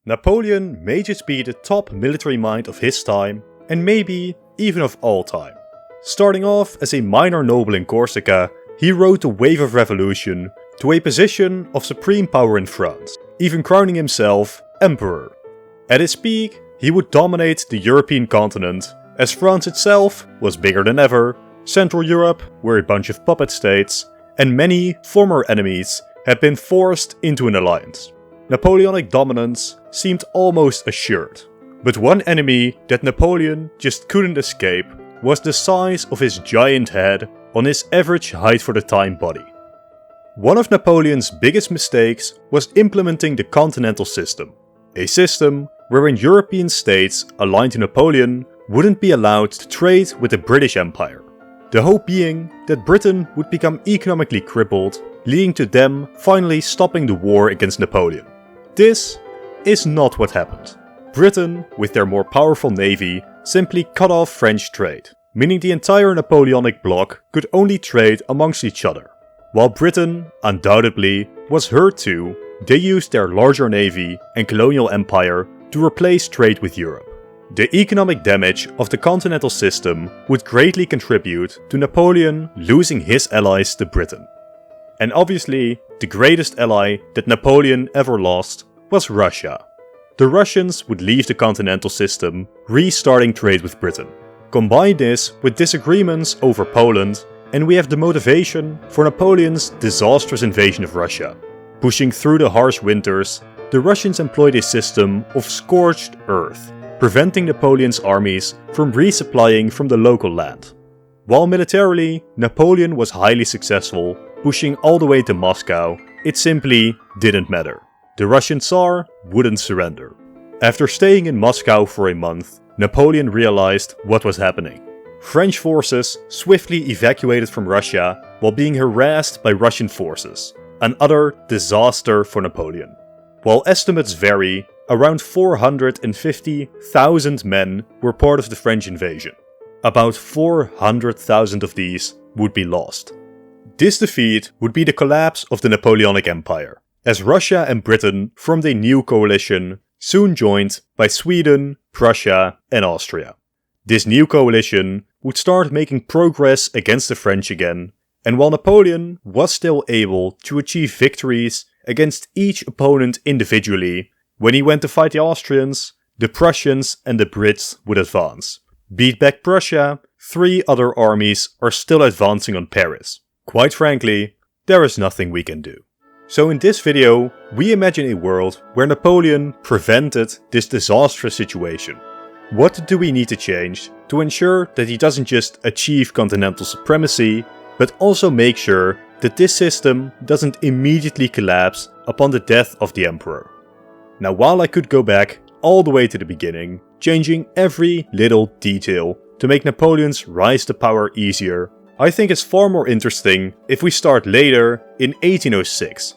Napoleon may just be the top military mind of his time, and maybe even of all time. Starting off as a minor noble in Corsica, he rode the wave of revolution to a position of supreme power in France, even crowning himself emperor. At his peak, he would dominate the European continent, as France itself was bigger than ever, Central Europe were a bunch of puppet states, and many former enemies had been forced into an alliance. Napoleonic dominance seemed almost assured. But one enemy that Napoleon just couldn't escape was the size of his giant head on his average height for the time body. One of Napoleon's biggest mistakes was implementing the continental system, a system wherein European states aligned to Napoleon wouldn't be allowed to trade with the British Empire. The hope being that Britain would become economically crippled, leading to them finally stopping the war against Napoleon. This is not what happened. Britain, with their more powerful navy, simply cut off French trade, meaning the entire Napoleonic bloc could only trade amongst each other. While Britain, undoubtedly, was hurt too, they used their larger navy and colonial empire to replace trade with Europe. The economic damage of the continental system would greatly contribute to Napoleon losing his allies to Britain. And obviously, the greatest ally that Napoleon ever lost was Russia. The Russians would leave the continental system, restarting trade with Britain. Combine this with disagreements over Poland, and we have the motivation for Napoleon's disastrous invasion of Russia. Pushing through the harsh winters, the Russians employed a system of scorched earth, preventing Napoleon's armies from resupplying from the local land. While militarily, Napoleon was highly successful, pushing all the way to Moscow, it simply didn't matter. The Russian Tsar wouldn't surrender. After staying in Moscow for a month, Napoleon realized what was happening. French forces swiftly evacuated from Russia while being harassed by Russian forces. An utter disaster for Napoleon. While estimates vary, around 450,000 men were part of the French invasion. About 400,000 of these would be lost. This defeat would be the collapse of the Napoleonic Empire, as Russia and Britain formed a new coalition, soon joined by Sweden, Prussia and Austria. This new coalition would start making progress against the French again, and while Napoleon was still able to achieve victories against each opponent individually, when he went to fight the Austrians, the Prussians and the Brits would advance. Beat back Prussia, 3 other armies are still advancing on Paris. Quite frankly, there is nothing we can do. So in this video, we imagine a world where Napoleon prevented this disastrous situation. What do we need to change to ensure that he doesn't just achieve continental supremacy, but also make sure that this system doesn't immediately collapse upon the death of the emperor? Now, while I could go back all the way to the beginning, changing every little detail to make Napoleon's rise to power easier, I think it's far more interesting if we start later in 1806.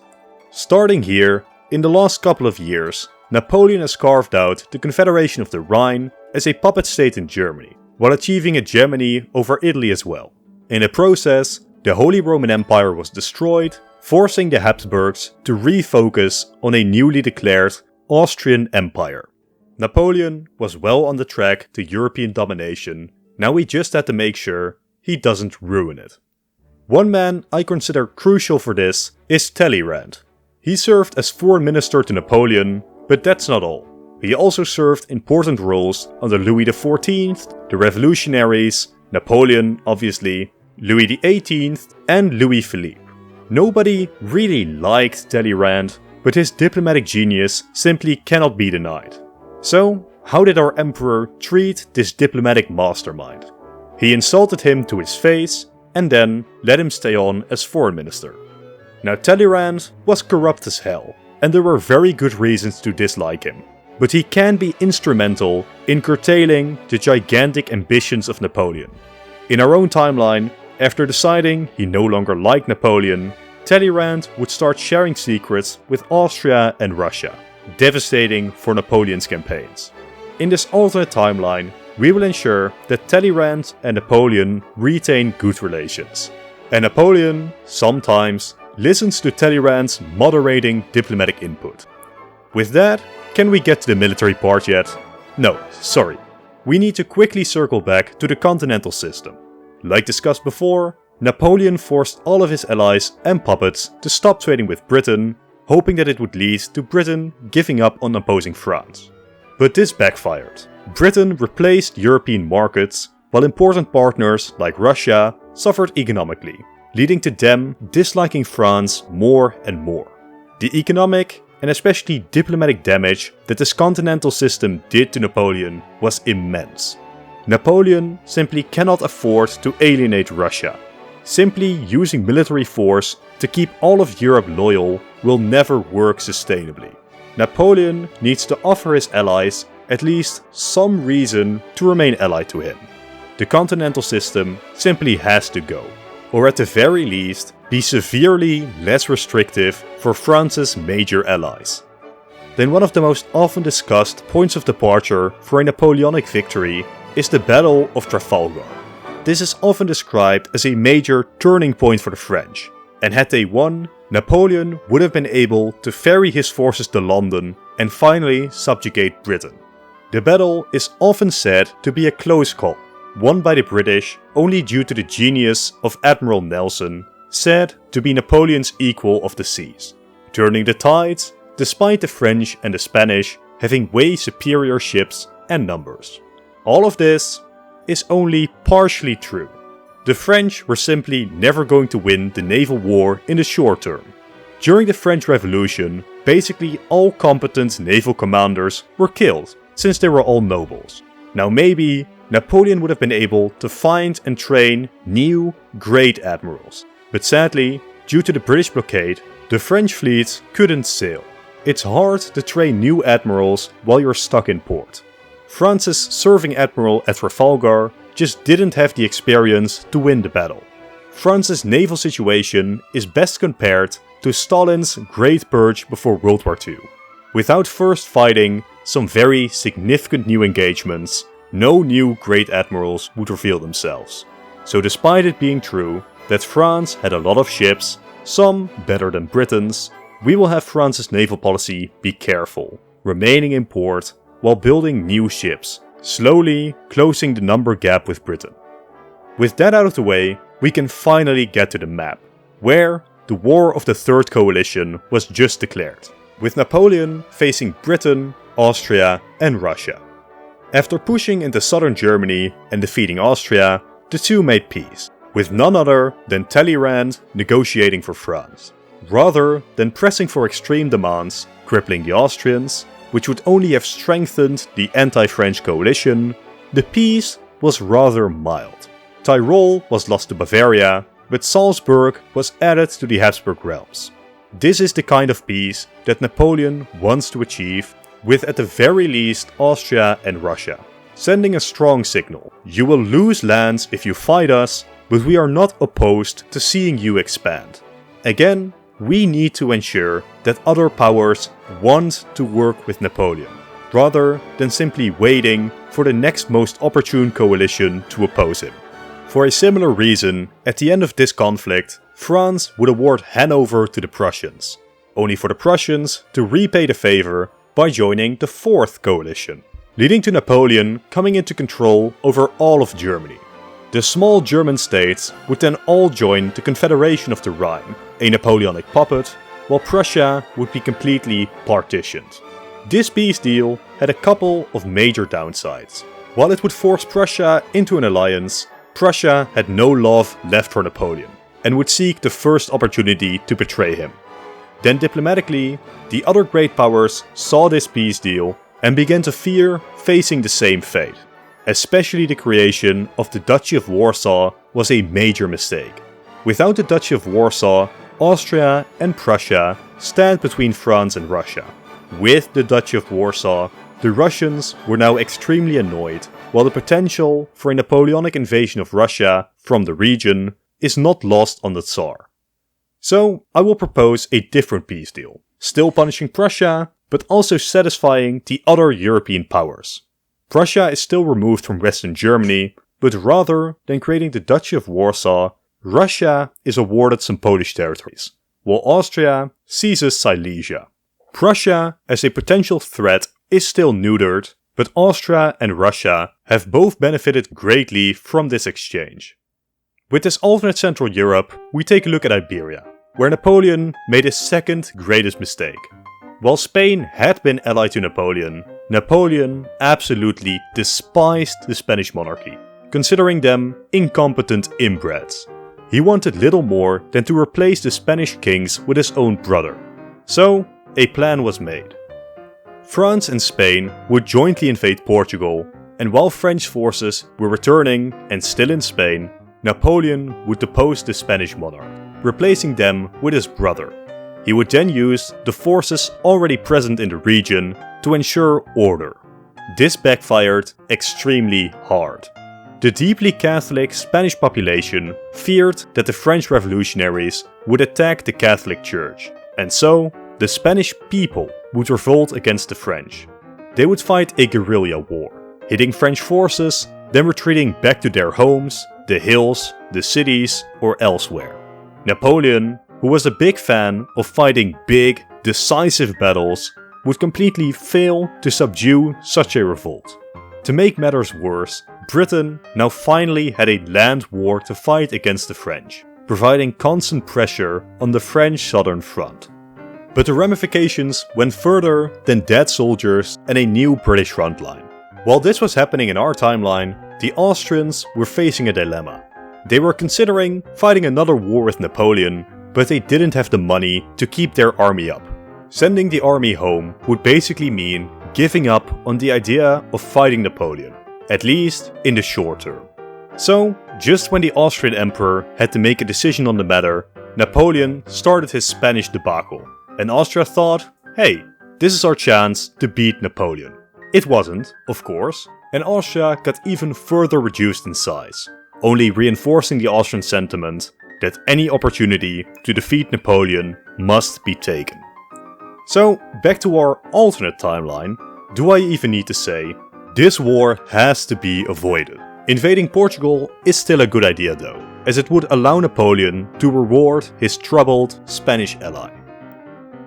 Starting here, in the last couple of years, Napoleon has carved out the Confederation of the Rhine as a puppet state in Germany, while achieving hegemony over Italy as well. In the process, the Holy Roman Empire was destroyed, forcing the Habsburgs to refocus on a newly declared Austrian Empire. Napoleon was well on the track to European domination, now he just had to make sure he doesn't ruin it. One man I consider crucial for this is Talleyrand. He served as foreign minister to Napoleon, but that's not all. He also served important roles under Louis XIV, the revolutionaries, Napoleon obviously, Louis XVIII and Louis Philippe. Nobody really liked Talleyrand, but his diplomatic genius simply cannot be denied. So, how did our emperor treat this diplomatic mastermind? He insulted him to his face and then let him stay on as foreign minister. Now, Talleyrand was corrupt as hell, and there were very good reasons to dislike him. But he can be instrumental in curtailing the gigantic ambitions of Napoleon. In our own timeline, after deciding he no longer liked Napoleon, Talleyrand would start sharing secrets with Austria and Russia, devastating for Napoleon's campaigns. In this alternate timeline, we will ensure that Talleyrand and Napoleon retain good relations. And Napoleon, sometimes, listens to Talleyrand's moderating diplomatic input. With that, can we get to the military part yet? No, sorry. We need to quickly circle back to the continental system. Like discussed before, Napoleon forced all of his allies and puppets to stop trading with Britain, hoping that it would lead to Britain giving up on opposing France. But this backfired. Britain replaced European markets, while important partners like Russia suffered economically, leading to them disliking France more and more. The economic and especially diplomatic damage that this continental system did to Napoleon was immense. Napoleon simply cannot afford to alienate Russia. Simply using military force to keep all of Europe loyal will never work sustainably. Napoleon needs to offer his allies at least some reason to remain allied to him. The continental system simply has to go, or at the very least be severely less restrictive for France's major allies. Then one of the most often discussed points of departure for a Napoleonic victory is the Battle of Trafalgar. This is often described as a major turning point for the French, and had they won, Napoleon would have been able to ferry his forces to London and finally subjugate Britain. The battle is often said to be a close call, won by the British only due to the genius of Admiral Nelson, said to be Napoleon's equal of the seas, turning the tides despite the French and the Spanish having way superior ships and numbers. All of this is only partially true. The French were simply never going to win the naval war in the short term. During the French Revolution, basically all competent naval commanders were killed, since they were all nobles. Now maybe Napoleon would have been able to find and train new, great admirals. But sadly, due to the British blockade, the French fleet couldn't sail. It's hard to train new admirals while you're stuck in port. France's serving admiral at Trafalgar just didn't have the experience to win the battle. France's naval situation is best compared to Stalin's Great Purge before World War II. Without first fighting some very significant new engagements, no new great admirals would reveal themselves. So despite it being true that France had a lot of ships, some better than Britain's, we will have France's naval policy be careful, remaining in port while building new ships, slowly closing the number gap with Britain. With that out of the way, we can finally get to the map, where the War of the Third Coalition was just declared, with Napoleon facing Britain, Austria and Russia. After pushing into southern Germany and defeating Austria, the two made peace, with none other than Talleyrand negotiating for France. Rather than pressing for extreme demands, crippling the Austrians, which would only have strengthened the anti-French coalition, the peace was rather mild. Tyrol was lost to Bavaria, but Salzburg was added to the Habsburg realms. This is the kind of peace that Napoleon wants to achieve with at the very least Austria and Russia, sending a strong signal: you will lose lands if you fight us, but we are not opposed to seeing you expand. Again, we need to ensure that other powers want to work with Napoleon, rather than simply waiting for the next most opportune coalition to oppose him. For a similar reason, at the end of this conflict, France would award Hanover to the Prussians, only for the Prussians to repay the favor by joining the Fourth Coalition, leading to Napoleon coming into control over all of Germany. The small German states would then all join the Confederation of the Rhine, a Napoleonic puppet, while Prussia would be completely partitioned. This peace deal had a couple of major downsides. While it would force Prussia into an alliance, Prussia had no love left for Napoleon, and would seek the first opportunity to betray him. Then diplomatically, the other great powers saw this peace deal and began to fear facing the same fate. Especially the creation of the Duchy of Warsaw was a major mistake. Without the Duchy of Warsaw, Austria and Prussia stand between France and Russia. With the Duchy of Warsaw, the Russians were now extremely annoyed, while the potential for a Napoleonic invasion of Russia from the region is not lost on the Tsar. So I will propose a different peace deal, still punishing Prussia, but also satisfying the other European powers. Prussia is still removed from Western Germany, but rather than creating the Duchy of Warsaw, Russia is awarded some Polish territories, while Austria seizes Silesia. Prussia, as a potential threat, is still neutered, but Austria and Russia have both benefited greatly from this exchange. With this alternate Central Europe, we take a look at Iberia, where Napoleon made his second greatest mistake. While Spain had been allied to Napoleon, Napoleon absolutely despised the Spanish monarchy, considering them incompetent inbreds. He wanted little more than to replace the Spanish kings with his own brother. So, a plan was made. France and Spain would jointly invade Portugal, and while French forces were returning and still in Spain, Napoleon would depose the Spanish monarch, replacing them with his brother. He would then use the forces already present in the region to ensure order. This backfired extremely hard. The deeply Catholic Spanish population feared that the French revolutionaries would attack the Catholic Church, and so the Spanish people would revolt against the French. They would fight a guerrilla war, hitting French forces, then retreating back to their homes, the hills, the cities, or elsewhere. Napoleon, who was a big fan of fighting big, decisive battles, would completely fail to subdue such a revolt. To make matters worse, Britain now finally had a land war to fight against the French, providing constant pressure on the French southern front. But the ramifications went further than dead soldiers and a new British front line. While this was happening in our timeline, the Austrians were facing a dilemma. They were considering fighting another war with Napoleon, but they didn't have the money to keep their army up. Sending the army home would basically mean giving up on the idea of fighting Napoleon, at least in the short term. So, just when the Austrian emperor had to make a decision on the matter, Napoleon started his Spanish debacle, and Austria thought, hey, this is our chance to beat Napoleon. It wasn't, of course, and Austria got even further reduced in size, only reinforcing the Austrian sentiment that any opportunity to defeat Napoleon must be taken. So, back to our alternate timeline, do I even need to say, this war has to be avoided. Invading Portugal is still a good idea though, as it would allow Napoleon to reward his troubled Spanish ally.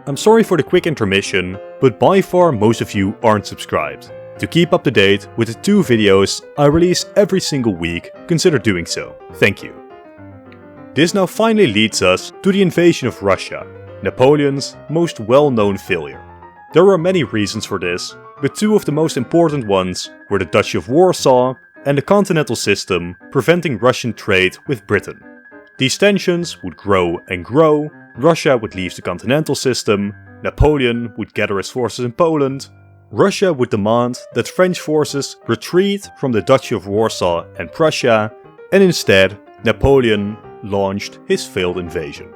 I'm sorry for the quick intermission, but by far most of you aren't subscribed. To keep up to date with the 2 videos I release every single week, consider doing so. Thank you. This now finally leads us to the invasion of Russia, Napoleon's most well-known failure. There were many reasons for this, but 2 of the most important ones were the Duchy of Warsaw and the Continental System preventing Russian trade with Britain. These tensions would grow and grow, Russia would leave the Continental System, Napoleon would gather his forces in Poland, Russia would demand that French forces retreat from the Duchy of Warsaw and Prussia, and instead Napoleon launched his failed invasion.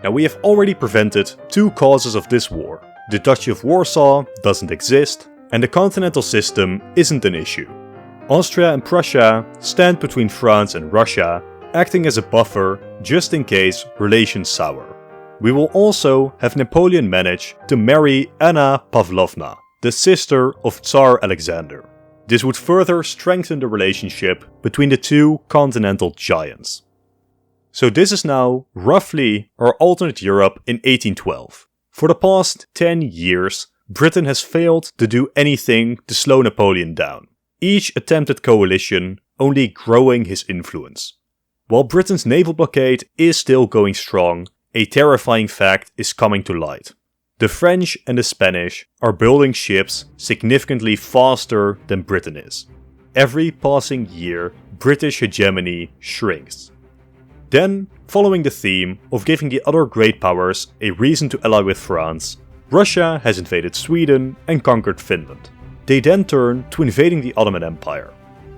Now we have already prevented 2 causes of this war. The Duchy of Warsaw doesn't exist, and the Continental System isn't an issue. Austria and Prussia stand between France and Russia, acting as a buffer just in case relations sour. We will also have Napoleon manage to marry Anna Pavlovna, the sister of Tsar Alexander. This would further strengthen the relationship between the 2 continental giants. So this is now roughly our alternate Europe in 1812. For the past 10 years, Britain has failed to do anything to slow Napoleon down, each attempted coalition only growing his influence. While Britain's naval blockade is still going strong, a terrifying fact is coming to light. The French and the Spanish are building ships significantly faster than Britain is. Every passing year, British hegemony shrinks. Then, following the theme of giving the other great powers a reason to ally with France, Russia has invaded Sweden and conquered Finland. They then turn to invading the Ottoman Empire.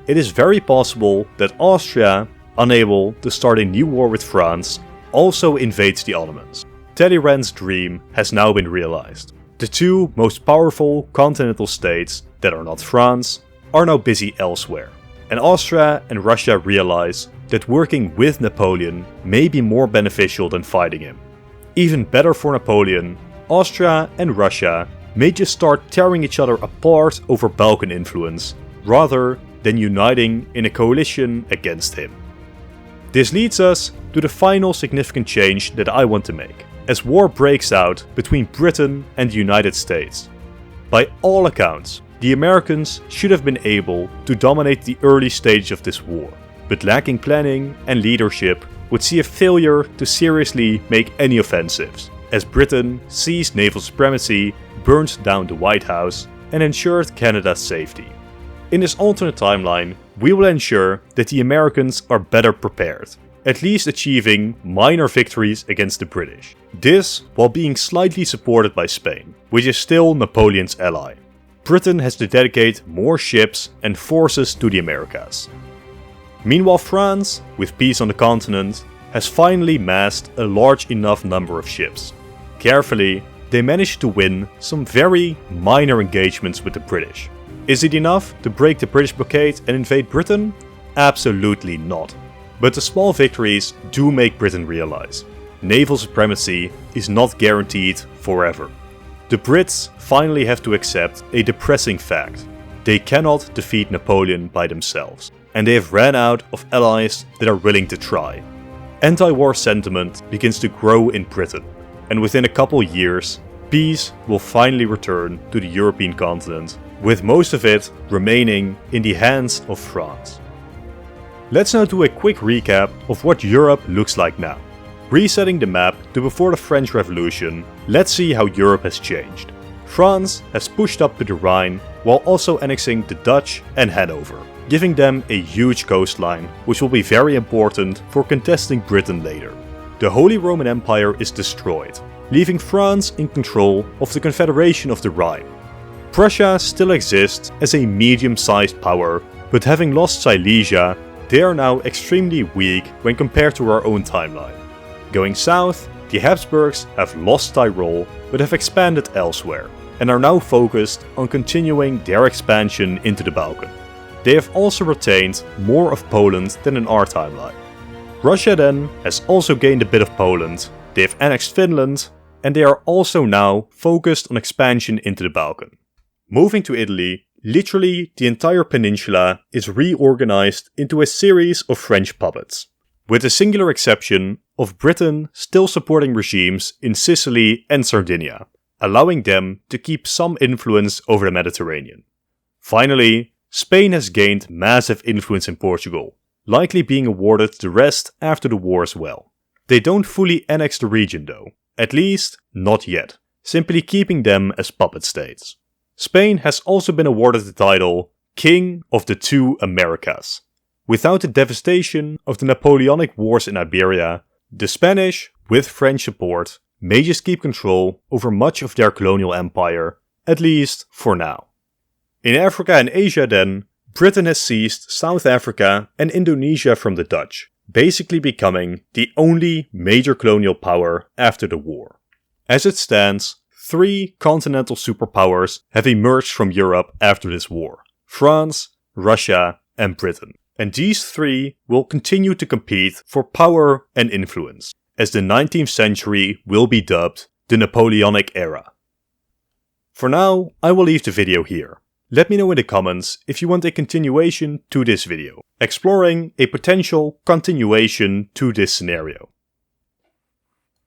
It is very possible that Austria, unable to start a new war with France, also invades the Ottomans. Talleyrand's dream has now been realized. The 2 most powerful continental states that are not France are now busy elsewhere, and Austria and Russia realize that working with Napoleon may be more beneficial than fighting him. Even better for Napoleon, Austria and Russia may just start tearing each other apart over Balkan influence, rather than uniting in a coalition against him. This leads us to the final significant change that I want to make. as war breaks out between Britain and the United States. By all accounts, the Americans should have been able to dominate the early stage of this war, but lacking planning and leadership would see a failure to seriously make any offensives, as Britain seized naval supremacy, burned down the White House, and ensured Canada's safety. In this alternate timeline, we will ensure that the Americans are better prepared, at least achieving minor victories against the British. This while being slightly supported by Spain, which is still Napoleon's ally. Britain has to dedicate more ships and forces to the Americas. Meanwhile, France, with peace on the continent, has finally massed a large enough number of ships. Carefully, they managed to win some very minor engagements with the British. Is it enough to break the British blockade and invade Britain? Absolutely not. But the small victories do make Britain realize naval supremacy is not guaranteed forever. The Brits finally have to accept a depressing fact. They cannot defeat Napoleon by themselves, and they have ran out of allies that are willing to try. Anti-war sentiment begins to grow in Britain, and within a couple years, peace will finally return to the European continent, with most of it remaining in the hands of France. Let's now do a quick recap of what Europe looks like now. Resetting the map to before the French Revolution, let's see how Europe has changed. France has pushed up to the Rhine while also annexing the Dutch and Hanover, giving them a huge coastline, which will be very important for contesting Britain later. The Holy Roman Empire is destroyed, leaving France in control of the Confederation of the Rhine. Prussia still exists as a medium-sized power, but having lost Silesia, they are now extremely weak when compared to our own timeline. Going south, the Habsburgs have lost Tyrol but have expanded elsewhere, and are now focused on continuing their expansion into the Balkan. They have also retained more of Poland than in our timeline. Russia then has also gained a bit of Poland, they have annexed Finland, and they are also now focused on expansion into the Balkan. Moving to Italy, literally the entire peninsula is reorganized into a series of French puppets, with the singular exception of Britain still supporting regimes in Sicily and Sardinia, allowing them to keep some influence over the Mediterranean. Finally, Spain has gained massive influence in Portugal, likely being awarded the rest after the war as well. They don't fully annex the region though, at least not yet, simply keeping them as puppet states. Spain has also been awarded the title King of the Two Americas. Without the devastation of the Napoleonic Wars in Iberia, the Spanish, with French support, may just keep control over much of their colonial empire, at least for now. In Africa and Asia then, Britain has seized South Africa and Indonesia from the Dutch, basically becoming the only major colonial power after the war. As it stands, 3 continental superpowers have emerged from Europe after this war: France, Russia, and Britain. And these 3 will continue to compete for power and influence, as the 19th century will be dubbed the Napoleonic era. For now, I will leave the video here. Let me know in the comments if you want a continuation to this video, exploring a potential continuation to this scenario.